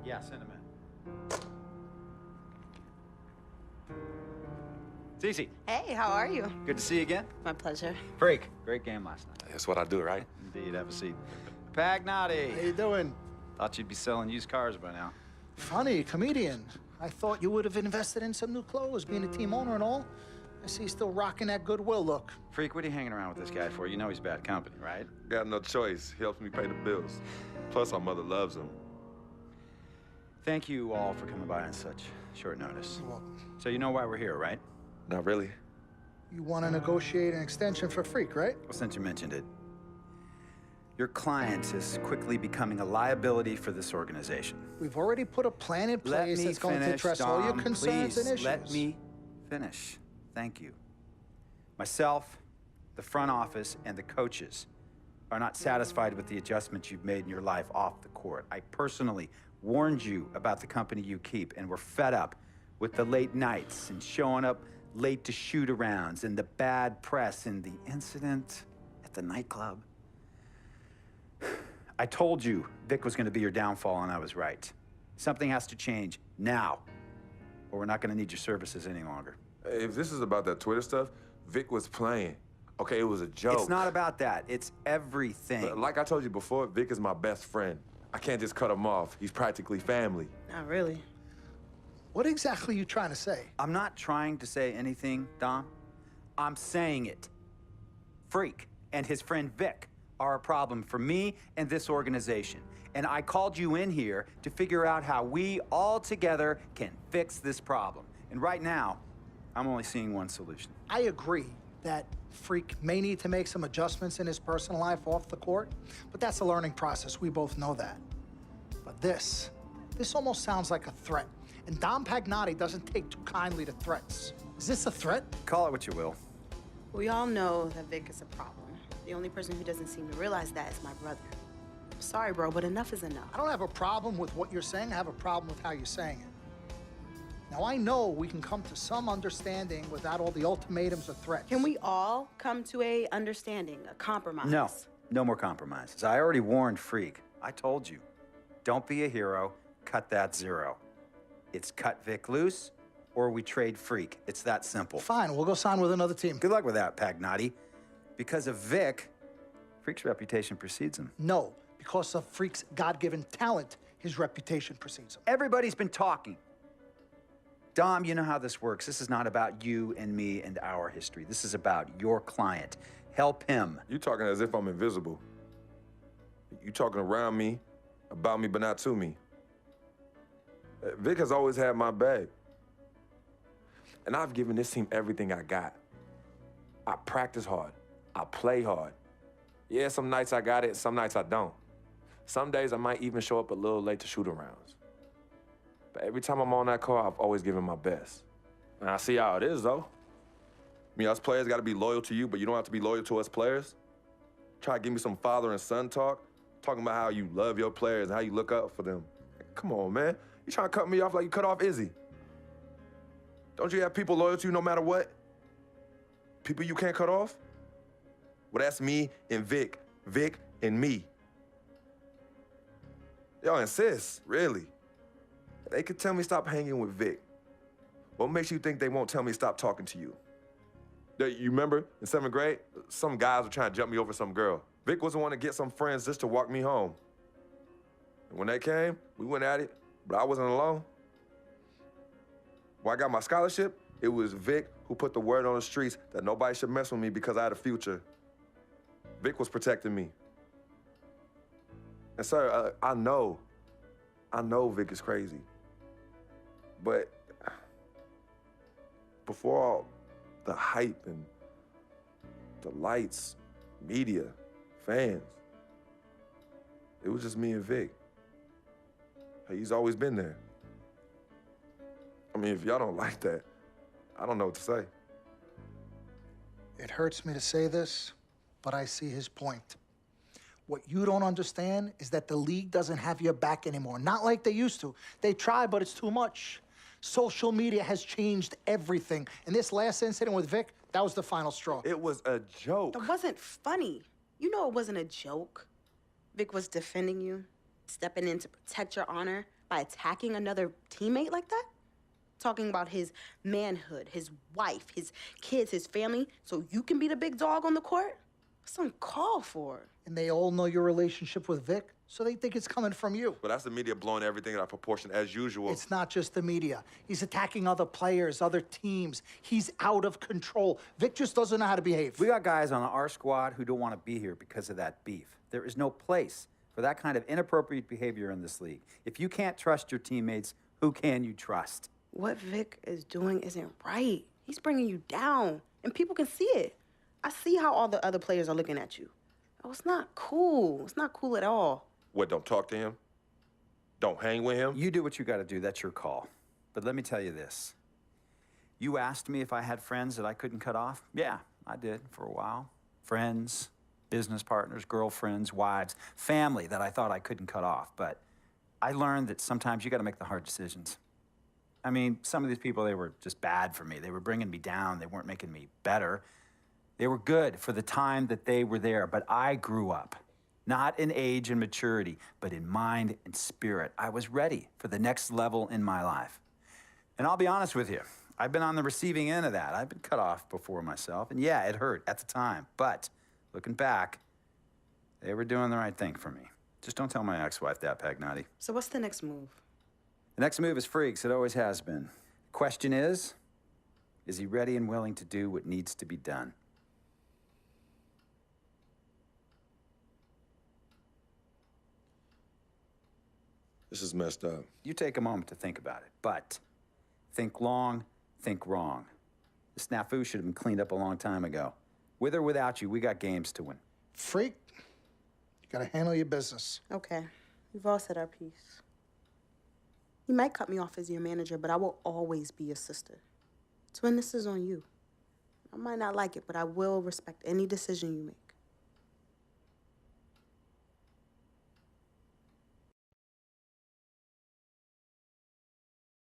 Yeah, send him in. Cece. Hey, how are you? Good to see you again. My pleasure. Freak. Great game last night. That's what I do, right? Indeed, have a seat. Pagnotti. How you doing? Thought you'd be selling used cars by now. Funny, comedian. I thought you would have invested in some new clothes, being a team owner and all. I see you still rocking that Goodwill look. Freak, what are you hanging around with this guy for? You know he's bad company, right? Got no choice. He helps me pay the bills. Plus, our mother loves him. Thank you all for coming by on such short notice. Well, So you know why we're here, right? Not really. you want to negotiate an extension for Freak, right? Well, since you mentioned it, your client is quickly becoming a liability for this organization. We've already put a plan in Let place me that's going to finish, address all your Dom, concerns please. and issues. Let me finish. Thank you. Myself, the front office, and the coaches are not satisfied with the adjustments you've made in your life off the court. I personally warned you about the company you keep, and we're fed up with the late nights and showing up late to shoot-arounds and the bad press and the incident at the nightclub. I told you Vic was going to be your downfall, and I was right. Something has to change now, or we're not going to need your services any longer. If this is about that Twitter stuff, Vic was playing. Okay, it was a joke. It's not about that. It's everything. But like I told you before, Vic is my best friend. I can't just cut him off. He's practically family. Not really. What exactly are you trying to say? I'm not trying to say anything, Dom. I'm saying it. Freak and his friend Vic are a problem for me and this organization. And I called you in here to figure out how we all together can fix this problem. And right now, I'm only seeing one solution. I agree that Freak may need to make some adjustments in his personal life off the court, but that's a learning process. We both know that. But this almost sounds like a threat. And Dom Pagnotti doesn't take too kindly to threats. Is this a threat? Call it what you will. We all know that Vic is a problem. The only person who doesn't seem to realize that is my brother. I'm sorry, bro, but enough is enough. I don't have a problem with what you're saying. I have a problem with how you're saying it. Now, I know we can come to some understanding without all the ultimatums or threats. Can we all come to a understanding, a compromise? No, no more compromises. I already warned Freak. I told you. Don't be a hero. Cut that zero. It's cut Vic loose, or we trade Freak. It's that simple. Fine, we'll go sign with another team. Good luck with that, Pagnotti. Because of Vic, Freak's reputation precedes him. No, because of Freak's God-given talent, his reputation precedes him. Everybody's been talking. Dom, you know how this works. This is not about you and me and our history. This is about your client. Help him. You talking as if I'm invisible. You talking around me, about me, but not to me. Vic has always had my back. And I've given this team everything I got. I practice hard. I play hard. Yeah, some nights I got it, some nights I don't. Some days I might even show up a little late to shoot-arounds. But every time I'm on that court, I've always given my best. And I see how it is, though. I mean, us players got to be loyal to you, but you don't have to be loyal to us players. Try to give me some father and son talk, talking about how you love your players and how you look up for them. Come on, man. You trying to cut me off like you cut off Izzy. Don't you have people loyal to you no matter what? People you can't cut off? Well, that's me and Vic. Vic and me. Y'all insist, really. They could tell me stop hanging with Vic. What makes you think they won't tell me stop talking to you? You remember in 7th grade, some guys were trying to jump me over some girl. Vic wasn't want to get some friends just to walk me home. And when they came, we went at it, but I wasn't alone. When I got my scholarship, it was Vic who put the word on the streets that nobody should mess with me because I had a future. Vic was protecting me. And sir, I know Vic is crazy. But before all the hype and the lights, media, fans, it was just me and Vic. He's always been there. I mean, if y'all don't like that, I don't know what to say. It hurts me to say this, but I see his point. What you don't understand is that the league doesn't have your back anymore. Not like they used to. They try, but it's too much. Social media has changed everything. And this last incident with Vic, that was the final straw. It was a joke. That wasn't funny. You know it wasn't a joke. Vic was defending you, stepping in to protect your honor. By attacking another teammate like that? Talking about his manhood, his wife, his kids, his family, so you can be the big dog on the court? That's uncalled for. And they all know your relationship with Vic, so they think it's coming from you. But that's the media blowing everything out of proportion as usual. It's not just the media. He's attacking other players, other teams. He's out of control. Vic just doesn't know how to behave. We got guys on our squad who don't want to be here because of that beef. There is no place for that kind of inappropriate behavior in this league. If you can't trust your teammates, who can you trust? What Vic is doing isn't right. He's bringing you down, and people can see it. I see how all the other players are looking at you. Oh, it's not cool. It's not cool at all. What, don't talk to him? Don't hang with him? You do what you got to do. That's your call. But let me tell you this. You asked me if I had friends that I couldn't cut off? Yeah, I did for a while. Friends, business partners, girlfriends, wives, family that I thought I couldn't cut off. But I learned that sometimes you got to make the hard decisions. I mean, some of these people, they were just bad for me. They were bringing me down. They weren't making me better. They were good for the time that they were there. But I grew up, not in age and maturity, but in mind and spirit. I was ready for the next level in my life. And I'll be honest with you, I've been on the receiving end of that. I've been cut off before myself. And yeah, it hurt at the time. But looking back, they were doing the right thing for me. Just don't tell my ex-wife that, Pagnotti. So what's the next move? The next move is Freaks. It always has been. Question is he ready and willing to do what needs to be done? This is messed up. You take a moment to think about it, but think long, think wrong. The snafu should have been cleaned up a long time ago. With or without you, we got games to win. Freak, you gotta handle your business. Okay, we've all said our piece. You might cut me off as your manager, but I will always be your sister. Twin, this is on you. I might not like it, but I will respect any decision you make.